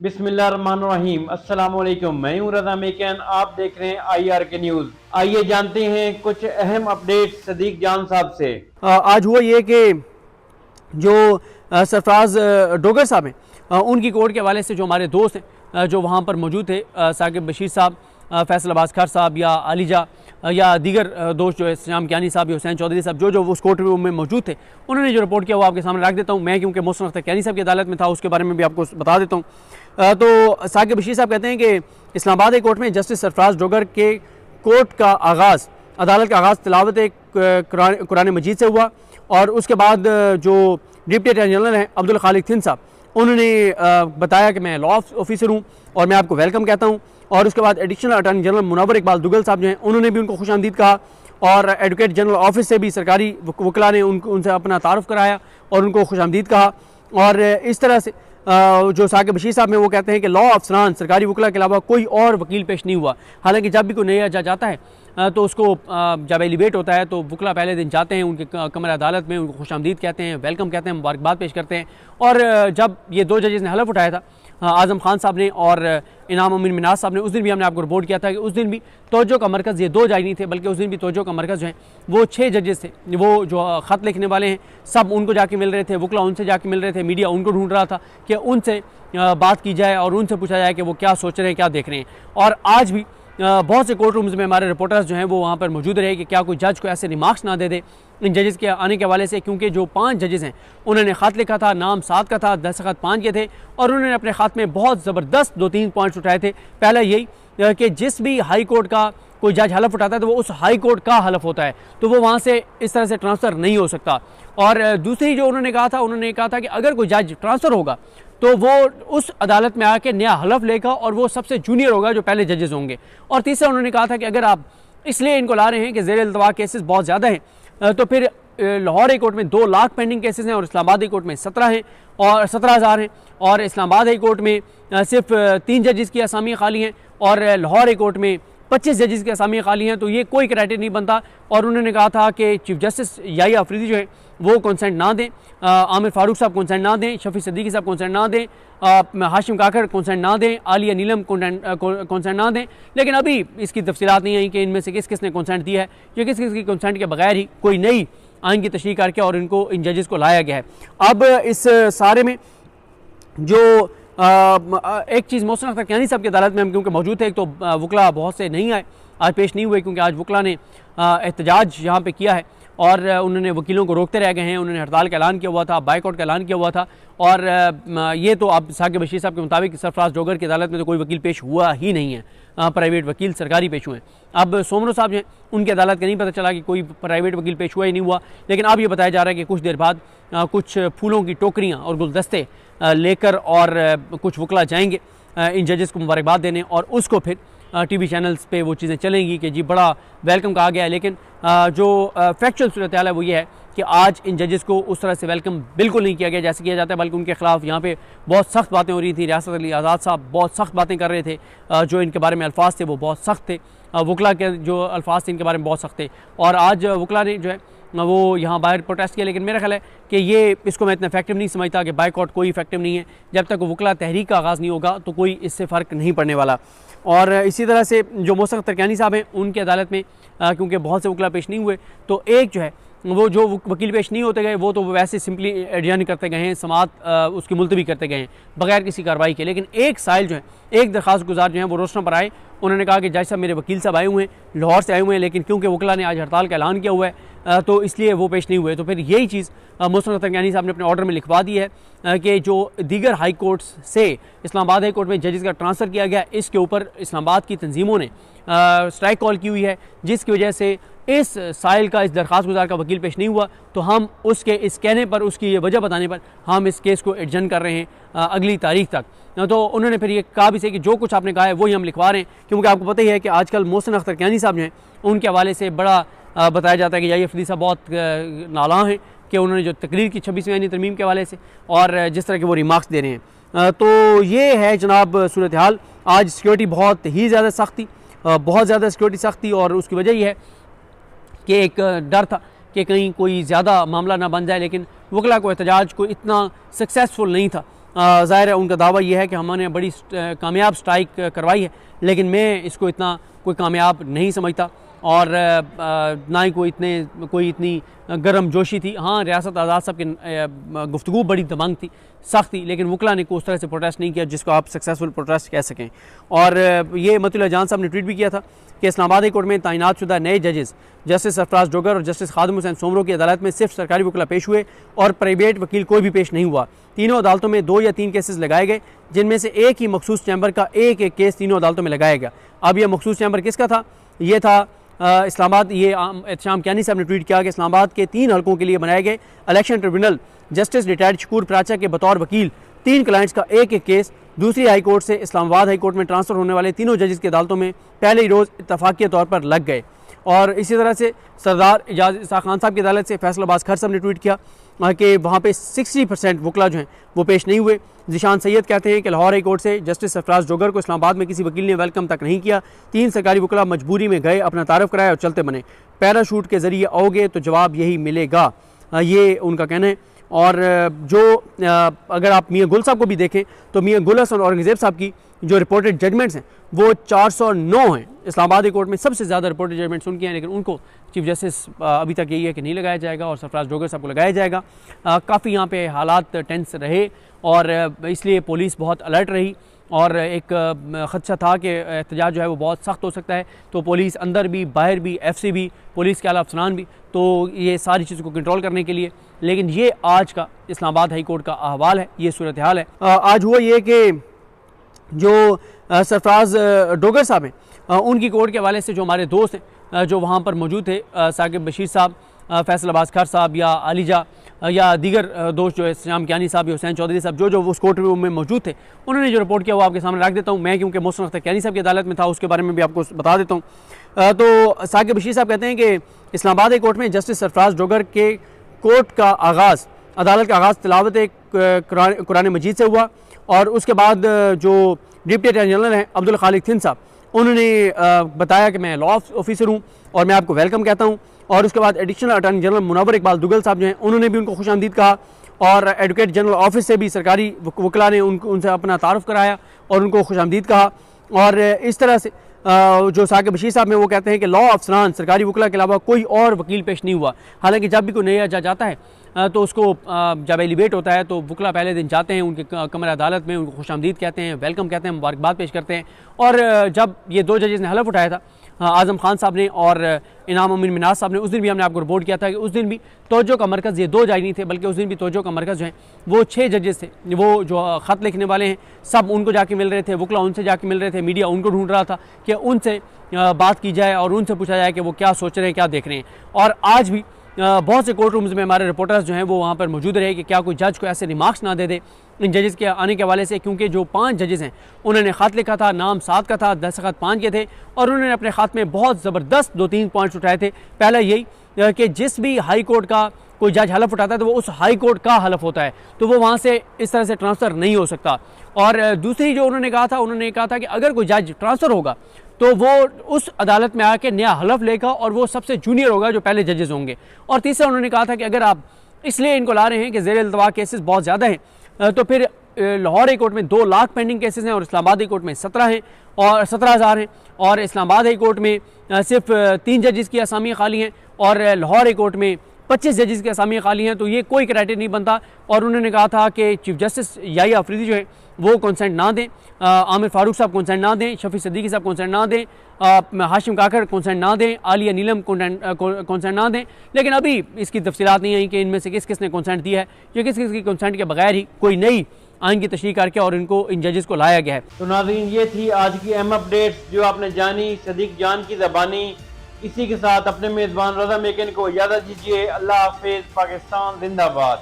बिस्मिल्लाहिर्रहमानिर्रहीम। अस्सलाम वालेकुम। मैं हूं रज़ा मेकन, आप देख रहे हैं IR के न्यूज़। आइए जानते हैं कुछ अहम अपडेट सदीक जान साहब से। आज हुआ ये कि जो सरफराज डोगर साहब हैं, उनकी कोर्ट के हवाले से जो हमारे दोस्त हैं जो वहाँ पर मौजूद थे, साकिब बशीर साहब, फैसल अब्बास खार साहब या आलिजा या दीगर दोस्त जो है श्याम कियानी साहब या हुसैन चौधरी साहब जो उस कोर्ट रूम में मौजूद थे, उन्होंने जो रिपोर्ट किया वो आपके सामने रख देता हूँ। मैं क्योंकि मोहसिन अख्तर कियानी साहब की अदालत में था उसके बारे में भी आपको बता देता हूँ। तो साकिब बशीर साहब कहते हैं कि इस्लामाबाद हाई कोर्ट में जस्टिस सरफराज डोगर के कोर्ट का आगाज़, अदालत का आगाज़ तिलावत कुरान मजीद से हुआ और उसके बाद जो डिप्टी अटॉर्नी जनरल हैं अब्दुल खालिक थिन साहब, उन्होंने बताया कि मैं लॉ ऑफिसर हूँ और मैं आपको वेलकम कहता हूँ। और उसके बाद additional attorney general Munawwar Iqbal Duggal साहब जो हैं उन्होंने भी उनको खुशामदीद कहा और एडवोकेट जनरल ऑफिस से भी सरकारी वकला ने उनसे अपना तारुफ कराया और उनको खुशामदीद कहा। और इस तरह से जो साकिब बशीर साहब में वो कहते हैं कि लॉ अफसरान सरकारी वकला के अलावा कोई और वकील पेश नहीं हुआ। हालांकि जब भी कोई नया जज आता है तो उसको जब एलिवेट होता है तो वकला पहले दिन जाते हैं उनके कमरे अदालत में, उनको खुशामदीद कहते हैं, वेलकम कहते हैं, मुबारकबाद पेश करते हैं। और जब ये दो जजेस ने हलफ उठाया था, आज़म खान साहब ने और इनाम अमीन मिनाज साहब ने, उस दिन भी हमने आपको रिपोर्ट किया था कि उस दिन भी तवज्जो का मरकज़ ये दो जज नहीं थे, बल्कि उस दिन भी तवज्जो का मरकज़ जो है वो 6 जजेस थे। वो जो ख़त लिखने वाले हैं सब उनको जाके मिल रहे थे, वकला उनसे जाके मिल रहे थे, मीडिया उनको ढूंढ रहा था कि उनसे बात की जाए और उनसे पूछा जाए कि वो क्या सोच रहे हैं, क्या देख रहे हैं। और आज भी बहुत से कोर्ट रूम्स में हमारे रिपोर्टर्स जो हैं वो वहाँ पर मौजूद रहे कि क्या कोई जज को ऐसे रिमार्क्स ना दे दे इन जजेस के आने के हवाले से, क्योंकि जो 5 जजेस हैं उन्होंने ख़त लिखा था, नाम 7 का था, दस्तखत 5 के थे और उन्होंने अपने ख़त में बहुत ज़बरदस्त 2-3 पॉइंट्स उठाए थे। पहला यही कि जिस भी हाई कोर्ट का कोई जज हलफ उठाता है तो वो उस हाई कोर्ट का हलफ होता है, तो वो वहाँ से इस तरह से ट्रांसफ़र नहीं हो सकता। और दूसरी जो उन्होंने कहा था कि अगर कोई जज ट्रांसफ़र होगा तो वो उस अदालत में आके नया हलफ लेगा और वो सबसे जूनियर होगा जो पहले जजेस होंगे। और तीसरा उन्होंने कहा था कि अगर आप इसलिए इनको ला रहे हैं कि ज़ेर इल्तवा केसेस बहुत ज़्यादा हैं तो फिर लाहौर हाई कोर्ट में 2 लाख पेंडिंग केसेस हैं और इस्लामाबाद हाई कोर्ट में 17 हैं और 17,000 हैं और इस्लामाबाद हाई कोर्ट में सिर्फ 3 जजेस की असामियाँ खाली हैं और लाहौर हाई कोर्ट में 25 जजेस की असामियाँ खाली हैं, तो ये कोई क्राइटेरिया नहीं बनता। और उन्होंने कहा था कि चीफ जस्टिस याहिया अफरीदी जो है वो कंसेंट ना दें, आमिर फारूक साहब कंसेंट ना दें, शफी सिद्दीकी साहब कंसेंट ना दें, हाशिम काकर कंसेंट ना दें, आलिया नीलम कंसेंट ना दें। लेकिन अभी इसकी तफसीलात नहीं आई कि इनमें से किस किस ने कंसेंट दिया है या किस किस की कंसेंट के बगैर ही कोई नई आइन की तशरीह करके और इनको इन जजेस को लाया गया है। अब इस सारे में जो एक चीज़ मोहसिन अख्तर कियानी साहब की अदालत में हम क्योंकि मौजूद थे, एक तो वकला बहुत से नहीं आए, आज पेश नहीं हुए क्योंकि आज वकला ने एहतजाज यहाँ पे किया है और उन्होंने वकीलों को रोकते रह गए हैं। उन्होंने हड़ताल का ऐलान किया हुआ था, बाइकआउट का ऐलान किया हुआ था और ये तो अब साकिब बशीर साहब के मुताबिक सरफराज डोगर की अदालत में तो कोई वकील पेश हुआ ही नहीं है, प्राइवेट वकील सरकारी पेश हुए हैं। अब सोमरो साहब हैं उनकी अदालत का नहीं पता चला कि कोई प्राइवेट वकील पेश हुआ ही नहीं हुआ, लेकिन अब ये बताया जा रहा है कि कुछ देर बाद कुछ फूलों की टोकरियाँ और गुलदस्ते लेकर और कुछ वकला जाएंगे इन जजेस को मुबारकबाद देने और उसको फिर टीवी चैनल्स पे वो चीज़ें चलेंगी कि जी बड़ा वेलकम कहा गया है। लेकिन जो फैक्चुअल सूरत हाल है वो ये है कि आज इन जजेस को उस तरह से वेलकम बिल्कुल नहीं किया गया जैसे किया जाता है, बल्कि उनके खिलाफ यहाँ पे बहुत सख्त बातें हो रही थी। रियासत अली आज़ाद साहब बहुत सख्त बातें कर रहे थे, जो इनके बारे में अल्फाज थे वो बहुत सख्त थे, वकला के जो अल्फाज थे इनके बारे में बहुत सख्त थे। और आज वकला ने जो है वो यहाँ बाहर प्रोटेस्ट किया, लेकिन मेरा ख्याल है कि ये इसको मैं इतना इफेक्टिव नहीं समझता कि बाइकआउट कोई इफेक्टिव नहीं है। जब तक वकला तहरीक का आगाज़ नहीं होगा तो कोई इससे फ़र्क नहीं पड़ने वाला। और इसी तरह से जो मोहसिन अख्तर कियानी साहब हैं उनकी अदालत में क्योंकि बहुत से वकला पेश नहीं हुए, तो एक जो है वो जो वकील पेश नहीं होते गए वो तो वैसे सिंपली एडजर्न करते गए हैं, समाअत उसकी मुलतवी करते गए हैं बगैर किसी कार्रवाई के। लेकिन एक साइल जो है, एक दरख्वास्त गुजार जो है वो रोशना पर आए, उन्होंने कहा कि जज साहब मेरे वकील साहब आए हुए हैं, लाहौर से आए हुए हैं, लेकिन क्योंकि वकला ने आज हड़ताल का ऐलान किया हुआ है तो इसलिए वो पेश नहीं हुए। तो फिर यही चीज़ मोहसिन अख्तर कियानी साहब ने अपने ऑर्डर में लिखवा दी है कि जो दीगर हाई कोर्ट्स से इस्लामाबाद हाई कोर्ट में जजेस का ट्रांसफ़र किया गया, इसके ऊपर इस्लामाबाद की तंजीमों ने स्ट्राइक कॉल की हुई है, जिसकी वजह से इस साइल का, इस दरख्वास्त गुजार का वकील पेश नहीं हुआ, तो हम उसके इस कहने पर, उसकी ये वजह बताने पर हम इस केस को एडजर्न कर रहे हैं अगली तारीख तक। तो उन्होंने फिर ये कहा भी से कि जो कुछ आपने कहा है वही हम लिखवा रहे हैं, क्योंकि आपको पता ही है कि आजकल मोहसिन अख्तर कियानी साहब जो हैं उनके हवाले से बड़ा बताया जाता है कि याहिया अफरीदी साहब बहुत नालां हैं कि उन्होंने जो तकरीर की 26वीं आईनी तरमीम के हवाले से और जिस तरह के वो रिमार्क्स दे रहे हैं। तो ये है जनाब सूरत हाल। आज सिक्योरिटी बहुत ही ज़्यादा सख्त थी, बहुत ज़्यादा सिक्योरिटी सख्त थी और उसकी वजह यह है कि एक डर था कि कहीं कोई ज़्यादा मामला ना बन जाए, लेकिन वकला को एहतजाज को इतना सक्सेसफुल नहीं था ज़ाहिर है उनका दावा यह है कि हमने बड़ी कामयाब स्ट्राइक करवाई है, लेकिन मैं इसको इतना कोई कामयाब नहीं समझता और ना ही कोई इतनी गर्म जोशी थी। हाँ, रियासत आज़ाद साहब की गुफ्तगू बड़ी दमंग थी, सख्त थी, लेकिन वकला ने उस तरह से प्रोटेस्ट नहीं किया जिसको आप सक्सेसफुल प्रोटेस्ट कह सकें। और ये मतीउल्लाह जान साहब ने ट्वीट भी किया था कि इस्लामाबाद हाई कोर्ट में तैनात शुदा नए जजेस जस्टिस सरफराज डोगर और जस्टिस खादिम हुसैन सोमरो की अदालत में सिर्फ सरकारी वकला पेश हुए और प्राइवेट वकील कोई भी पेश नहीं हुआ। तीनों अदालतों में 2 या 3 केसेस लगाए गए, जिनमें से एक ही मखसूस चैम्बर का एक केस तीनों अदालतों में लगाया गया। अब यह मखसूस चैम्बर किसका था? ये था इस्लामाबाद। ये एहतशाम कियानी साहब ने ट्वीट किया कि इस्लामाबाद के 3 हलकों के लिए बनाए गए election tribunal justice retired Shakoor Pracha के बतौर वकील 3 क्लाइंट्स का एक केस दूसरी हाई कोर्ट से इस्लामाबाद हाई कोर्ट में ट्रांसफ़र होने वाले तीनों जजेस की अदालतों में पहले ही रोज़ इत्तफाक़ी तौर पर लग गए। और इसी तरह से सरदार एजाज इसा खान साहब की अदालत से फैसल अब्बास खर साहब ने ट्वीट किया कि वहाँ पे 60% वकला जो हैं वो पेश नहीं हुए। ज़ीशान सैयद कहते हैं कि लाहौर हाई कोर्ट से जस्टिस सरफराज डोगर को इस्लामाबाद में किसी वकील ने वेलकम तक नहीं किया। 3 सरकारी वकला मजबूरी में गए, अपना तारफ़ कराया और चलते बने। पैराशूट के ज़रिए आओगे तो जवाब यही मिलेगा, ये उनका कहना है। और अगर आप मियाँ गुल साहब को भी देखें तो मियाँ गुल हसन औरंगज़ेब साहब की जो रिपोर्टेड जजमेंट्स हैं वो 409 हैं। इस्लामाबाद हाई कोर्ट में सबसे ज़्यादा रिपोर्टेड जजमेंट्स उनके हैं, लेकिन उनको चीफ जस्टिस अभी तक यही है कि नहीं लगाया जाएगा और सरफराज डोगर साहब को लगाया जाएगा। काफ़ी यहाँ पे हालात टेंस रहे और इसलिए पुलिस बहुत अलर्ट रही और एक ख़दशा था कि एहतजाज जो है वो बहुत सख्त हो सकता है, तो पुलिस अंदर भी बाहर भी, FC भी, पुलिस के आला अफसरान भी, तो ये सारी चीज़ों को कंट्रोल करने के लिए। लेकिन ये आज का इस्लामाबाद हाई कोर्ट का अहवाल है, ये सूरत हाल है। आज हुआ ये कि जो सरफराज डोगर साहब हैं उनकी कोर्ट के हवाले से जो हमारे दोस्त हैं जो वहाँ पर मौजूद थे, साकिब बशीर साहब, फैसल अब्बास खर साहब या आलिजा या दीगर दोस्त जो है इस्लाम कियानी साहब या हुसैन चौधरी साहब जो उस कोर्ट में मौजूद थे, उन्होंने जो रिपोर्ट किया वो आपके सामने रख देता हूँ। मैं क्योंकि मोहसिन अख्तर कियानी साहब की अदालत में था उसके बारे में भी आपको बता देता हूँ। तो साकिब बशीर साहब कहते हैं कि इस्लामाबाद हाई कोर्ट में जस्टिस सरफराज डोगर के कोर्ट का आगाज़, अदालत का आगाज़ तिलावत कुरान मजीद से हुआ और उसके बाद जो डिप्टी अटॉर्नी जनरल हैं अब्दुल खालिक थिन साहब, उन्होंने बताया कि मैं लॉ ऑफिसर हूँ और मैं आपको वेलकम कहता हूँ। और उसके बाद additional attorney general Munawwar Iqbal Duggal साहब जो हैं उन्होंने भी उनको खुशामदीद कहा और एडवोकेट जनरल ऑफिस से भी सरकारी वकला ने उनसे अपना तारुफ कराया और उनको खुशामदीद कहा। और इस तरह से जो साकिब बशीर साहब हैं वो कहते हैं कि लॉ अफसरान सरकारी वकला के अलावा कोई और वकील पेश नहीं हुआ। हालांकि जब भी कोई नया जज आता है तो उसको जब एलिवेट होता है तो वकला पहले दिन जाते हैं उनके कमरा अदालत में, उनको खुशामदीद कहते हैं, वेलकम कहते हैं, मुबारकबाद पेश करते हैं। और जब ये 2 जजेस ने हलफ उठाया था, आज़म खान साहब ने और इनाम अमीन मिनाज साहब ने, उस दिन भी हमने आपको रिपोर्ट किया था कि उस दिन भी तवज्जो का मरकज़ ये 2 जज नहीं थे, बल्कि उस दिन भी तवज्जो का मरकज़ जो है वो 6 जजेस थे। वो जो ख़त लिखने वाले हैं सब उनको जाके मिल रहे थे, वकला उनसे जाके मिल रहे थे, मीडिया उनको ढूंढ रहा था कि उनसे बात की जाए और उनसे पूछा जाए कि वो क्या सोच रहे हैं, क्या देख रहे हैं। और आज भी बहुत से कोर्ट रूम्स में हमारे रिपोर्टर्स जो हैं वो वहाँ पर मौजूद रहे कि क्या कोई जज को ऐसे रिमार्क्स ना दे दे इन जजेस के आने के हवाले से, क्योंकि जो 5 जजेस हैं उन्होंने ख़त लिखा था, नाम 7 का था, दस्तखत 5 के थे और उन्होंने अपने ख़त में बहुत ज़बरदस्त 2-3 पॉइंट्स उठाए थे। पहला यही कि जिस भी हाई कोर्ट का कोई जज हलफ उठाता है तो वो उस हाई कोर्ट का हलफ होता है, तो वो वहाँ से इस तरह से ट्रांसफ़र नहीं हो सकता। और दूसरी जो उन्होंने कहा था कि अगर कोई जज ट्रांसफ़र होगा तो वो उस अदालत में आके नया हलफ लेगा और वो सबसे जूनियर होगा जो पहले जजेस होंगे। और तीसरा उन्होंने कहा था कि अगर आप इसलिए इनको ला रहे हैं कि ज़ेर इल्तवा केसेस बहुत ज़्यादा हैं तो फिर लाहौर हाई कोर्ट में 2 लाख पेंडिंग केसेस हैं और इस्लामाबाद हाई कोर्ट में 17 हैं और 17,000 हैं और इस्लामाबाद हाई कोर्ट में सिर्फ 3 जजेस की असामी खाली हैं और लाहौर हाई कोर्ट में 25 जजेस की असामी खाली हैं, तो ये कोई क्राइटेरिया नहीं बनता। और उन्होंने कहा था कि चीफ जस्टिस याहिया अफरीदी जो है वो कंसेंट ना दें, आमिर फारूक साहब कंसेंट ना दें, शफी सिद्दीकी साहब कंसेंट ना दें, हाशिम काकर कंसेंट ना दें, आलिया नीलम कंसेंट ना दें। लेकिन अभी इसकी तफसीलात नहीं आई कि इनमें से किस किस ने कंसेंट दिया है या किस किस की कंसेंट के बगैर ही कोई नई आइन की तशरीह करके और इन जजेस को लाया गया है। तो नाज़रीन, ये थी आज की अहम अपडेट्स जो आपने जानी सदीक जान की ज़बानी। इसी के साथ अपने मेज़बान रज़ा मेकन को इजाज़त दीजिए। अल्लाह हाफ़िज़। पाकिस्तान जिंदाबाद।